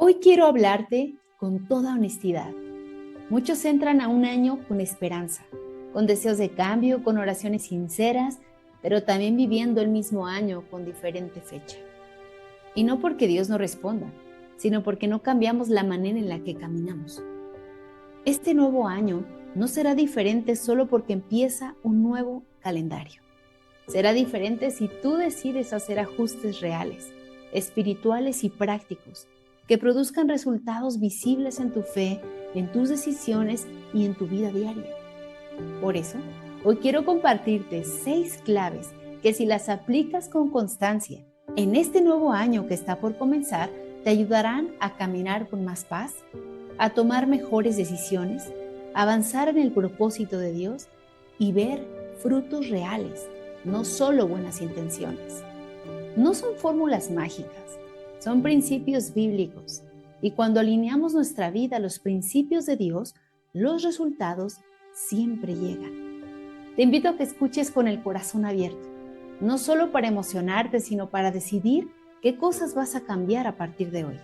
Hoy quiero hablarte con toda honestidad. Muchos entran a un año con esperanza, con deseos de cambio, con oraciones sinceras, pero también viviendo el mismo año con diferente fecha. Y no porque Dios no responda, sino porque no cambiamos la manera en la que caminamos. Este nuevo año no será diferente solo porque empieza un nuevo calendario. Será diferente si tú decides hacer ajustes reales, espirituales y prácticos, que produzcan resultados visibles en tu fe, en tus decisiones y en tu vida diaria. Por eso, hoy quiero compartirte 6 claves que si las aplicas con constancia en este nuevo año que está por comenzar, te ayudarán a caminar con más paz, a tomar mejores decisiones, a avanzar en el propósito de Dios y ver frutos reales, no solo buenas intenciones. No son fórmulas mágicas, son principios bíblicos. Y cuando alineamos nuestra vida a los principios de Dios, los resultados siempre llegan. Te invito a que escuches con el corazón abierto, no solo para emocionarte, sino para decidir qué cosas vas a cambiar a partir de hoy.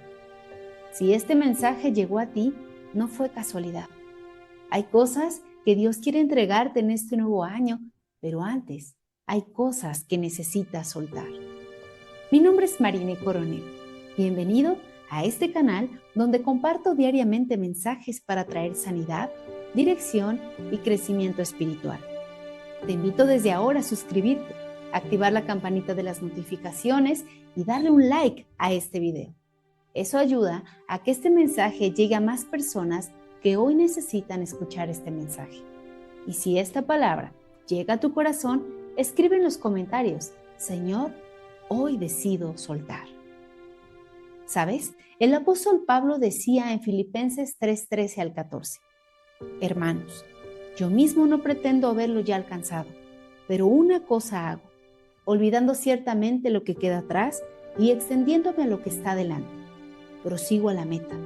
Si este mensaje llegó a ti, no fue casualidad. Hay cosas que Dios quiere entregarte en este nuevo año, pero antes hay cosas que necesitas soltar. Mi nombre es Marine Coronel. Bienvenido a este canal donde comparto diariamente mensajes para traer sanidad, dirección y crecimiento espiritual. Te invito desde ahora a suscribirte, activar la campanita de las notificaciones y darle un like a este video. Eso ayuda a que este mensaje llegue a más personas que hoy necesitan escuchar este mensaje. Y si esta palabra llega a tu corazón, escribe en los comentarios: Señor, hoy decido soltar. ¿Sabes? El apóstol Pablo decía en Filipenses 3:13 al 14: Hermanos, yo mismo no pretendo haberlo ya alcanzado, pero una cosa hago, olvidando ciertamente lo que queda atrás y extendiéndome a lo que está delante. Prosigo a la meta,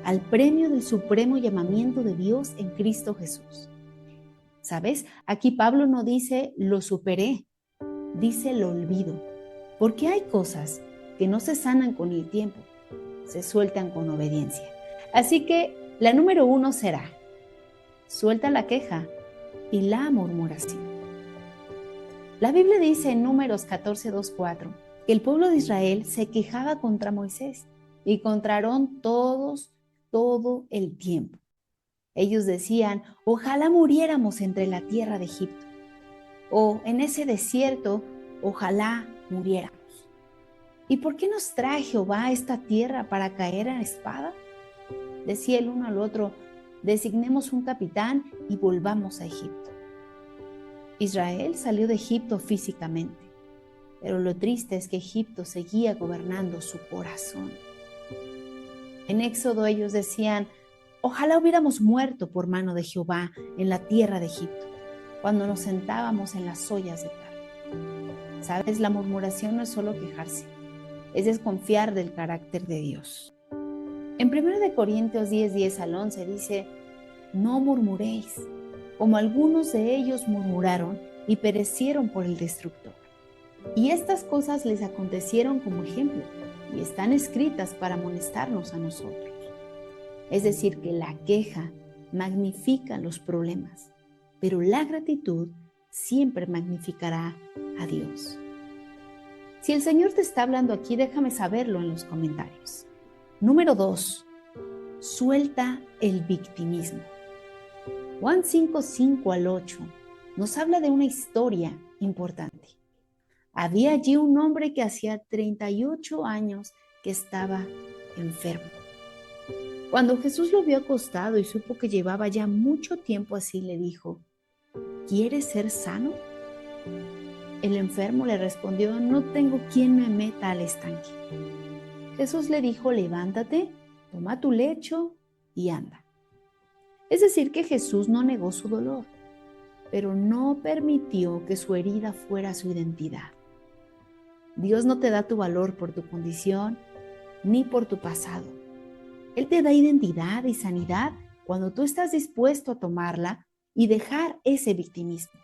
al premio del supremo llamamiento de Dios en Cristo Jesús. ¿Sabes? Aquí Pablo no dice lo superé, dice lo olvido, porque hay cosas que no se sanan con el tiempo, se sueltan con obediencia. Así que la número 1 será: suelta la queja y la murmuración. La Biblia dice en Números 14:2-4 que el pueblo de Israel se quejaba contra Moisés y contra Aarón todo el tiempo. Ellos decían: ojalá muriéramos entre la tierra de Egipto, o en ese desierto, ojalá muriéramos. ¿Y por qué nos trae Jehová a esta tierra para caer en espada? Decía el uno al otro: designemos un capitán y volvamos a Egipto. Israel salió de Egipto físicamente, pero lo triste es que Egipto seguía gobernando su corazón. En Éxodo ellos decían: ojalá hubiéramos muerto por mano de Jehová en la tierra de Egipto, cuando nos sentábamos en las ollas de carne. ¿Sabes? La murmuración no es solo quejarse, es desconfiar del carácter de Dios. En 1 Corintios 10:10-11 dice: no murmuréis, como algunos de ellos murmuraron y perecieron por el destructor. Y estas cosas les acontecieron como ejemplo y están escritas para amonestarnos a nosotros. Es decir, que la queja magnifica los problemas, pero la gratitud siempre magnificará a Dios. Si el Señor te está hablando aquí, déjame saberlo en los comentarios. Número 2. Suelta el victimismo. Juan 5:5-8 nos habla de una historia importante. Había allí un hombre que hacía 38 años que estaba enfermo. Cuando Jesús lo vio acostado y supo que llevaba ya mucho tiempo así, le dijo: ¿quieres ser sano? El enfermo le respondió: no tengo quien me meta al estanque. Jesús le dijo: levántate, toma tu lecho y anda. Es decir, que Jesús no negó su dolor, pero no permitió que su herida fuera su identidad. Dios no te da tu valor por tu condición ni por tu pasado. Él te da identidad y sanidad cuando tú estás dispuesto a tomarla y dejar ese victimismo,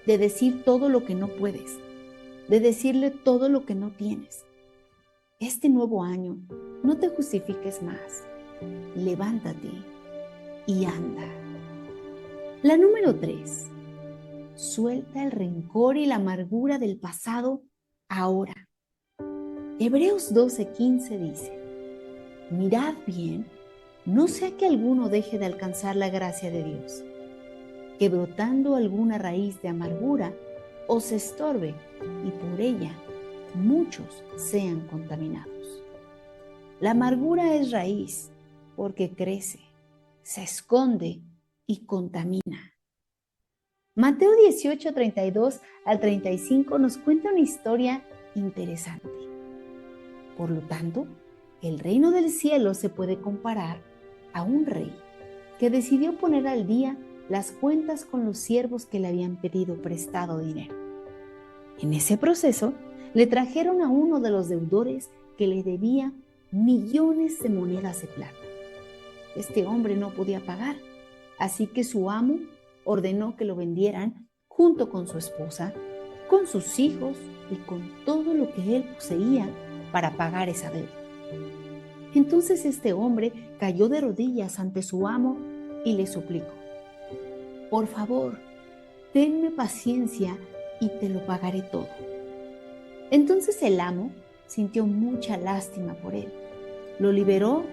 de decir todo lo que no puedes, de decirle todo lo que no tienes. Este nuevo año, no te justifiques más. Levántate y anda. La número 3. Suelta el rencor y la amargura del pasado ahora. Hebreos 12:15 dice: mirad bien, no sea que alguno deje de alcanzar la gracia de Dios, que brotando alguna raíz de amargura os estorbe y por ella muchos sean contaminados. La amargura es raíz porque crece, se esconde y contamina. Mateo 18:32 al 35 nos cuenta una historia interesante. Por lo tanto, el reino del cielo se puede comparar a un rey que decidió poner al día las cuentas con los siervos que le habían pedido prestado dinero. En ese proceso, le trajeron a uno de los deudores que le debía millones de monedas de plata. Este hombre no podía pagar, así que su amo ordenó que lo vendieran junto con su esposa, con sus hijos y con todo lo que él poseía para pagar esa deuda. Entonces este hombre cayó de rodillas ante su amo y le suplicó: por favor, tenme paciencia y te lo pagaré todo. Entonces el amo sintió mucha lástima por él, lo liberó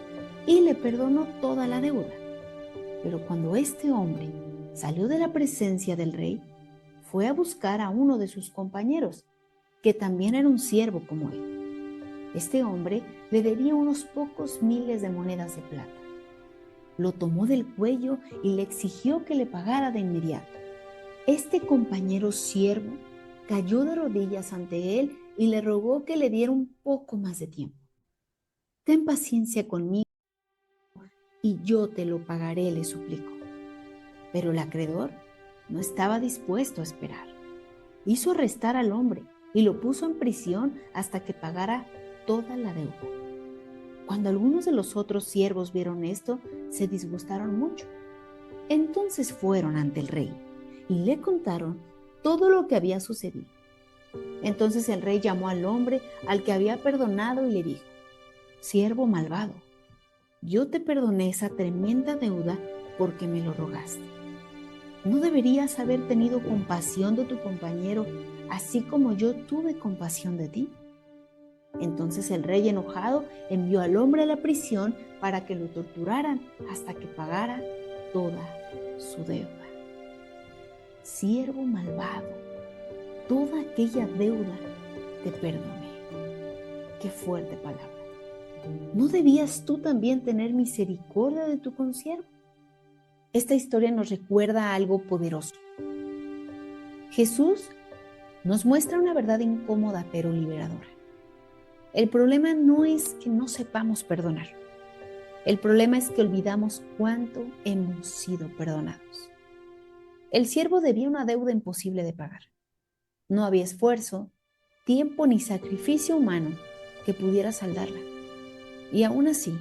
y le perdonó toda la deuda. Pero cuando este hombre salió de la presencia del rey, fue a buscar a uno de sus compañeros, que también era un siervo como él. Este hombre le debía unos pocos miles de monedas de plata. Lo tomó del cuello y le exigió que le pagara de inmediato. Este compañero siervo cayó de rodillas ante él y le rogó que le diera un poco más de tiempo. Ten paciencia conmigo y yo te lo pagaré, le suplicó. Pero el acreedor no estaba dispuesto a esperar. Hizo arrestar al hombre y lo puso en prisión hasta que pagara toda la deuda. Cuando algunos de los otros siervos vieron esto, se disgustaron mucho. Entonces fueron ante el rey y le contaron todo lo que había sucedido. Entonces el rey llamó al hombre al que había perdonado y le dijo: siervo malvado, yo te perdoné esa tremenda deuda porque me lo rogaste. ¿No deberías haber tenido compasión de tu compañero, así como yo tuve compasión de ti? Entonces el rey, enojado, envió al hombre a la prisión para que lo torturaran hasta que pagara toda su deuda. Siervo malvado, toda aquella deuda te perdoné. Qué fuerte palabra. ¿No debías tú también tener misericordia de tu consiervo? Esta historia nos recuerda algo poderoso. Jesús nos muestra una verdad incómoda pero liberadora. El problema no es que no sepamos perdonar. El problema es que olvidamos cuánto hemos sido perdonados. El siervo debía una deuda imposible de pagar. No había esfuerzo, tiempo ni sacrificio humano que pudiera saldarla. Y aún así,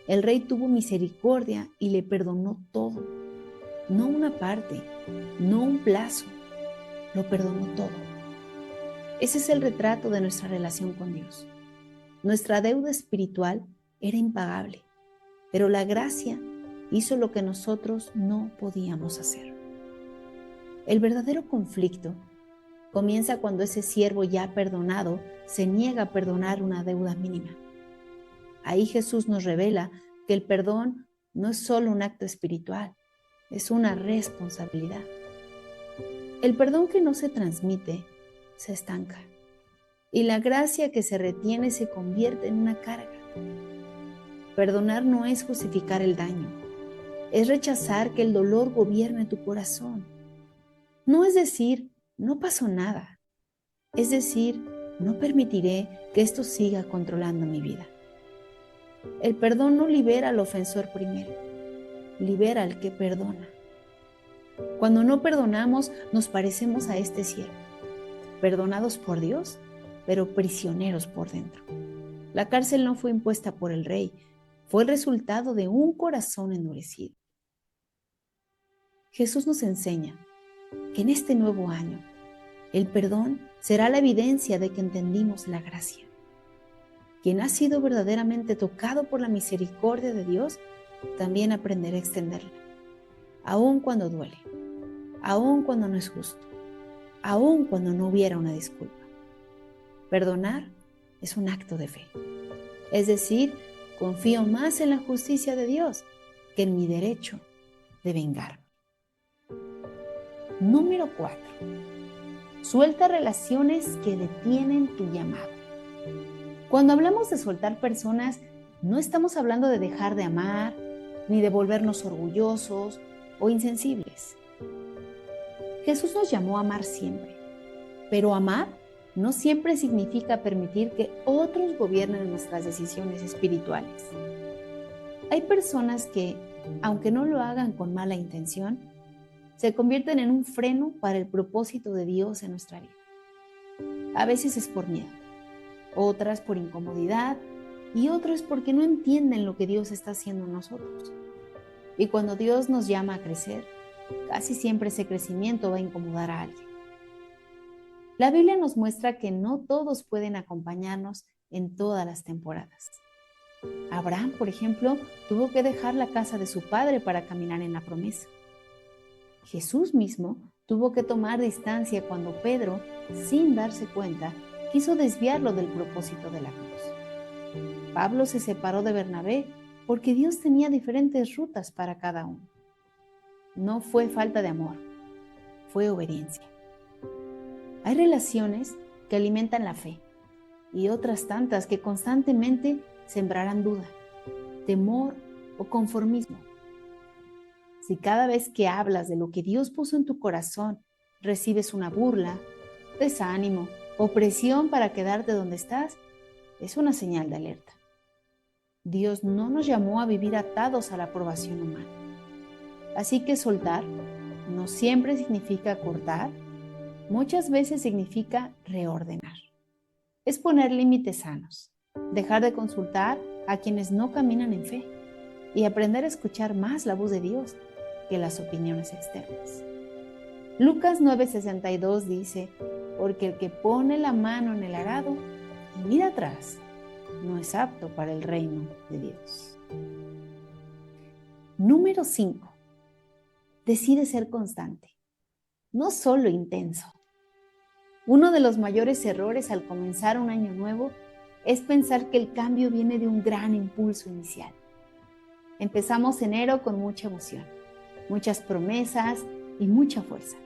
el rey tuvo misericordia y le perdonó todo. No una parte, no un plazo, lo perdonó todo. Ese es el retrato de nuestra relación con Dios. Nuestra deuda espiritual era impagable, pero la gracia hizo lo que nosotros no podíamos hacer. El verdadero conflicto comienza cuando ese siervo ya perdonado se niega a perdonar una deuda mínima. Ahí Jesús nos revela que el perdón no es solo un acto espiritual, es una responsabilidad. El perdón que no se transmite se estanca y la gracia que se retiene se convierte en una carga. Perdonar no es justificar el daño, es rechazar que el dolor gobierne tu corazón. No es decir, no pasó nada, es decir, no permitiré que esto siga controlando mi vida. El perdón no libera al ofensor primero, libera al que perdona. Cuando no perdonamos, nos parecemos a este siervo, perdonados por Dios, pero prisioneros por dentro. La cárcel no fue impuesta por el rey, fue el resultado de un corazón endurecido. Jesús nos enseña que en este nuevo año, el perdón será la evidencia de que entendimos la gracia. Quien ha sido verdaderamente tocado por la misericordia de Dios, también aprenderá a extenderla, aun cuando duele, aun cuando no es justo, aun cuando no hubiera una disculpa. Perdonar es un acto de fe. Es decir, confío más en la justicia de Dios que en mi derecho de vengarme. Número 4. Suelta relaciones que detienen tu llamado. Cuando hablamos de soltar personas, no estamos hablando de dejar de amar, ni de volvernos orgullosos o insensibles. Jesús nos llamó a amar siempre, pero amar no siempre significa permitir que otros gobiernen nuestras decisiones espirituales. Hay personas que, aunque no lo hagan con mala intención, se convierten en un freno para el propósito de Dios en nuestra vida. A veces es por miedo, otras por incomodidad y otras porque no entienden lo que Dios está haciendo en nosotros. Y cuando Dios nos llama a crecer, casi siempre ese crecimiento va a incomodar a alguien. La Biblia nos muestra que no todos pueden acompañarnos en todas las temporadas. Abraham, por ejemplo, tuvo que dejar la casa de su padre para caminar en la promesa. Jesús mismo tuvo que tomar distancia cuando Pedro, sin darse cuenta, quiso desviarlo del propósito de la cruz. Pablo se separó de Bernabé porque Dios tenía diferentes rutas para cada uno. No fue falta de amor, fue obediencia. Hay relaciones que alimentan la fe y otras tantas que constantemente sembrarán duda, temor o conformismo. Si cada vez que hablas de lo que Dios puso en tu corazón recibes una burla, desánimo o presión para quedarte donde estás, es una señal de alerta. Dios no nos llamó a vivir atados a la aprobación humana. Así que soltar no siempre significa cortar, muchas veces significa reordenar. Es poner límites sanos, dejar de consultar a quienes no caminan en fe y aprender a escuchar más la voz de Dios que las opiniones externas. Lucas 9:62 dice, porque el que pone la mano en el arado y mira atrás, no es apto para el reino de Dios. Número 5. Decide ser constante, no solo intenso. Uno de los mayores errores al comenzar un año nuevo es pensar que el cambio viene de un gran impulso inicial. Empezamos enero con mucha emoción, muchas promesas y mucha fuerza.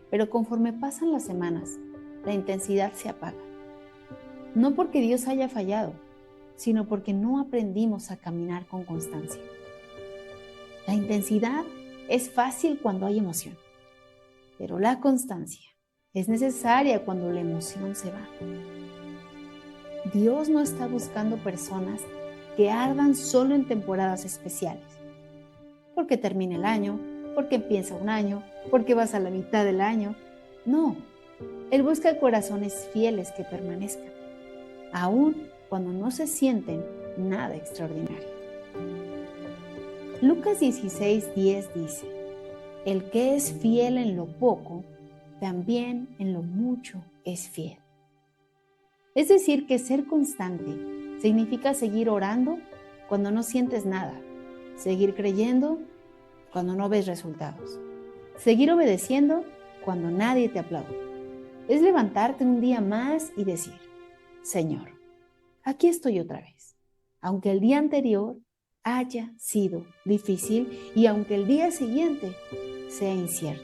Pero conforme pasan las semanas, la intensidad se apaga. No porque Dios haya fallado, sino porque no aprendimos a caminar con constancia. La intensidad es fácil cuando hay emoción, pero la constancia es necesaria cuando la emoción se va. Dios no está buscando personas que ardan solo en temporadas especiales. Porque termina el año, porque empieza un año, porque vas a la mitad del año. No, Él busca corazones fieles que permanezcan, aun cuando no se sienten nada extraordinario. Lucas 16:10 dice, el que es fiel en lo poco, también en lo mucho es fiel. Es decir, que ser constante significa seguir orando cuando no sientes nada, seguir creyendo cuando no ves resultados, seguir obedeciendo cuando nadie te aplaude. Es levantarte un día más y decir, Señor, aquí estoy otra vez, aunque el día anterior haya sido difícil y aunque el día siguiente sea incierto.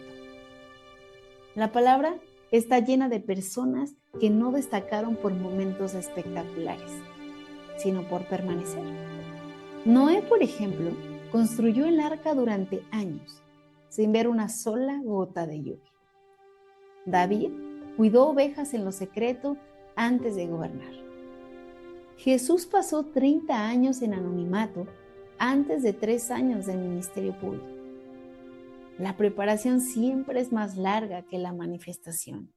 La palabra está llena de personas que no destacaron por momentos espectaculares, sino por permanecer. Noé, por ejemplo, construyó el arca durante años, sin ver una sola gota de lluvia. David cuidó ovejas en lo secreto antes de gobernar. Jesús pasó 30 años en anonimato antes de 3 años de ministerio público. La preparación siempre es más larga que la manifestación,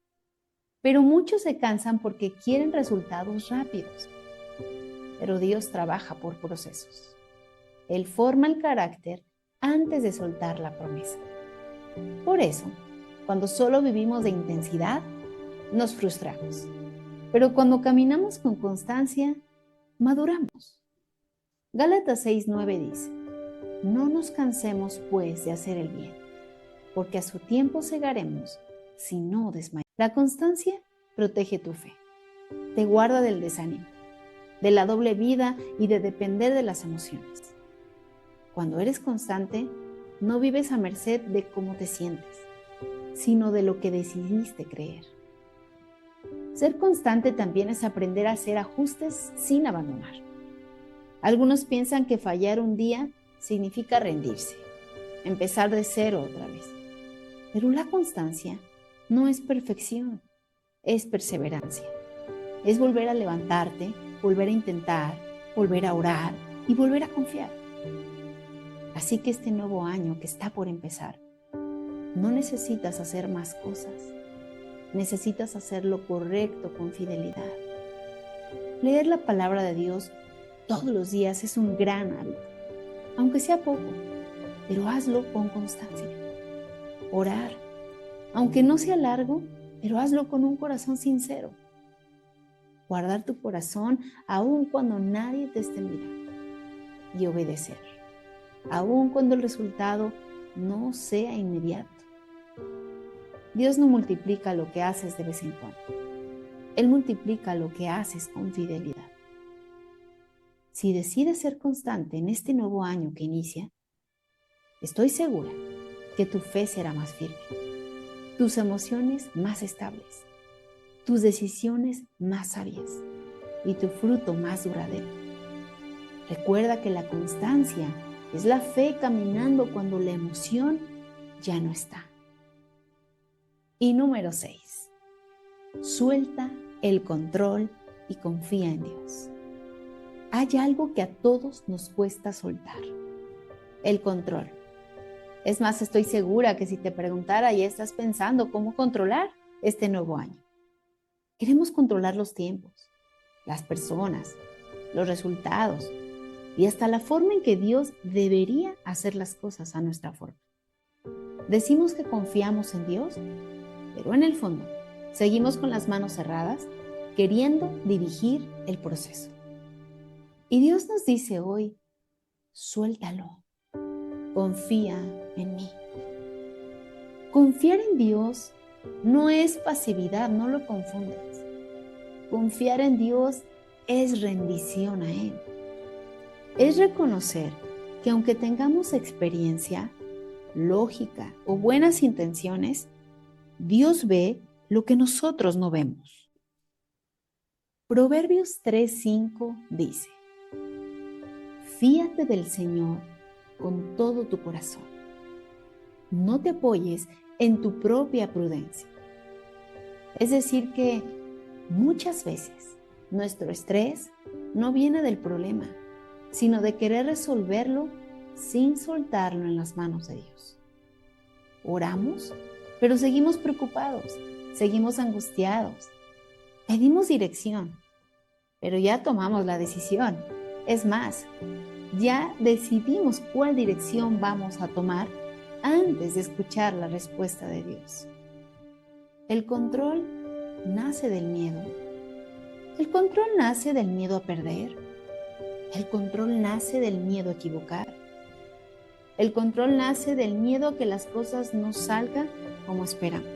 pero muchos se cansan porque quieren resultados rápidos. Pero Dios trabaja por procesos. Él forma el carácter antes de soltar la promesa. Por eso, cuando solo vivimos de intensidad, nos frustramos. Pero cuando caminamos con constancia, maduramos. Gálatas 6:9 dice: no nos cansemos pues de hacer el bien, porque a su tiempo segaremos si no desmayamos. La constancia protege tu fe, te guarda del desánimo, de la doble vida y de depender de las emociones. Cuando eres constante, no vives a merced de cómo te sientes, sino de lo que decidiste creer. Ser constante también es aprender a hacer ajustes sin abandonar. Algunos piensan que fallar un día significa rendirse, empezar de cero otra vez. Pero la constancia no es perfección, es perseverancia. Es volver a levantarte, volver a intentar, volver a orar y volver a confiar. Así que este nuevo año que está por empezar, no necesitas hacer más cosas. Necesitas hacer lo correcto con fidelidad. Leer la palabra de Dios todos los días es un gran hábito, aunque sea poco, pero hazlo con constancia. Orar, aunque no sea largo, pero hazlo con un corazón sincero. Guardar tu corazón aun cuando nadie te esté mirando. Y obedecer, aun cuando el resultado no sea inmediato. Dios no multiplica lo que haces de vez en cuando. Él multiplica lo que haces con fidelidad. Si decides ser constante en este nuevo año que inicia, estoy segura que tu fe será más firme, tus emociones más estables, tus decisiones más sabias y tu fruto más duradero. Recuerda que la constancia es la fe caminando cuando la emoción ya no está. Y número 6, suelta el control y confía en Dios. Hay algo que a todos nos cuesta soltar: el control. Es más, estoy segura que si te preguntara, ya estás pensando cómo controlar este nuevo año. Queremos controlar los tiempos, las personas, los resultados y hasta la forma en que Dios debería hacer las cosas a nuestra forma. Decimos que confiamos en Dios, pero en el fondo seguimos con las manos cerradas, queriendo dirigir el proceso. Y Dios nos dice hoy: suéltalo, confía en mí. Confiar en Dios no es pasividad, no lo confundas. Confiar en Dios es rendición a Él. Es reconocer que aunque tengamos experiencia, lógica o buenas intenciones, Dios ve lo que nosotros no vemos. Proverbios 3:5 dice: fíate del Señor con todo tu corazón. No te apoyes en tu propia prudencia. Es decir que muchas veces nuestro estrés no viene del problema, sino de querer resolverlo sin soltarlo en las manos de Dios. Oramos, pero seguimos preocupados, seguimos angustiados. Pedimos dirección, pero ya tomamos la decisión. Es más, ya decidimos cuál dirección vamos a tomar antes de escuchar la respuesta de Dios. El control nace del miedo. El control nace del miedo a perder. El control nace del miedo a equivocar. El control nace del miedo a que las cosas no salgan como esperamos.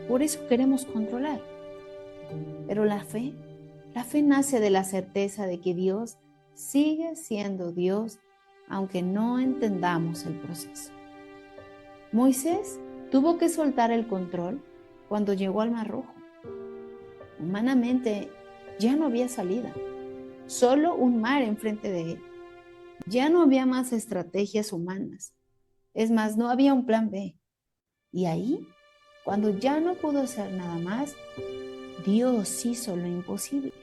Por eso queremos controlar. Pero la fe nace de la certeza de que Dios sigue siendo Dios, aunque no entendamos el proceso. Moisés tuvo que soltar el control cuando llegó al Mar Rojo. Humanamente ya no había salida, solo un mar enfrente de él. Ya no había más estrategias humanas. Es más, no había un plan B. Y ahí, cuando ya no pudo hacer nada más, Dios hizo lo imposible.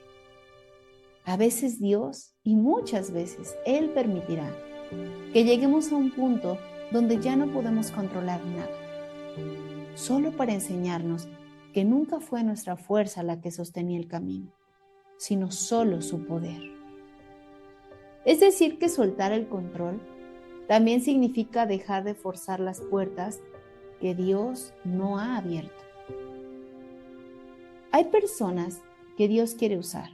A veces Dios, y muchas veces Él permitirá que lleguemos a un punto donde ya no podemos controlar nada, solo para enseñarnos que nunca fue nuestra fuerza la que sostenía el camino, sino solo su poder. Es decir, que soltar el control también significa dejar de forzar las puertas que Dios no ha abierto. Hay personas que Dios quiere usar,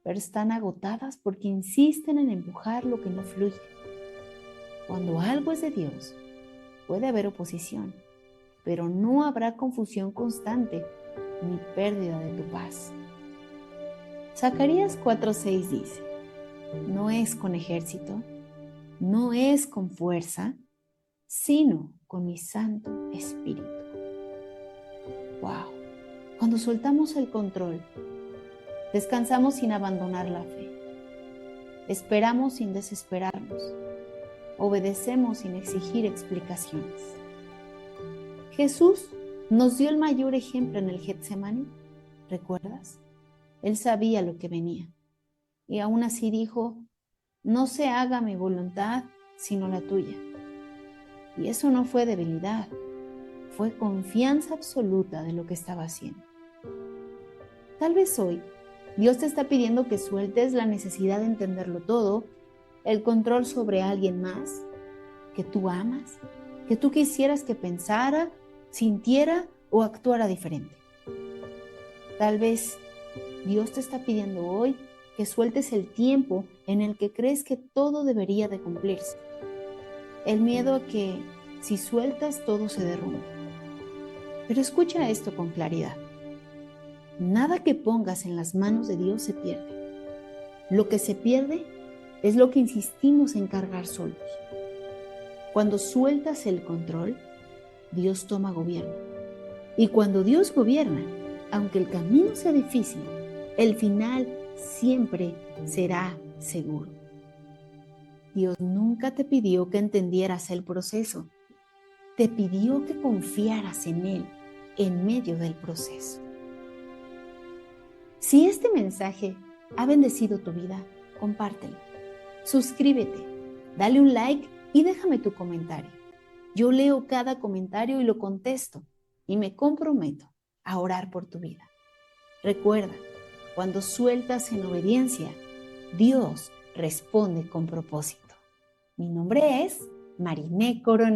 pero están agotadas porque insisten en empujar lo que no fluye. Cuando algo es de Dios, puede haber oposición, pero no habrá confusión constante ni pérdida de tu paz. Zacarías 4:6 dice: no es con ejército, no es con fuerza, sino con mi Santo Espíritu. ¡Wow! Cuando soltamos el control, descansamos sin abandonar la fe, esperamos sin desesperarnos, obedecemos sin exigir explicaciones. Jesús nos dio el mayor ejemplo en el Getsemaní, ¿recuerdas? Él sabía lo que venía y aún así dijo: no se haga mi voluntad sino la tuya. Y eso no fue debilidad, fue confianza absoluta de lo que estaba haciendo. Tal vez hoy Dios te está pidiendo que sueltes la necesidad de entenderlo todo, el control sobre alguien más que tú amas, que tú quisieras que pensara, sintiera o actuara diferente. Tal vez Dios te está pidiendo hoy que sueltes el tiempo en el que crees que todo debería de cumplirse. El miedo a que si sueltas todo se derrumbe. Pero escucha esto con claridad. Nada que pongas en las manos de Dios se pierde. Lo que se pierde es lo que insistimos en cargar solos. Cuando sueltas el control, Dios toma gobierno. Y cuando Dios gobierna, aunque el camino sea difícil, el final siempre será seguro. Dios nunca te pidió que entendieras el proceso. Te pidió que confiaras en Él en medio del proceso. Si este mensaje ha bendecido tu vida, compártelo. Suscríbete, dale un like y déjame tu comentario. Yo leo cada comentario y lo contesto y me comprometo a orar por tu vida. Recuerda, cuando sueltas en obediencia, Dios responde con propósito. Mi nombre es Mariné Coronel.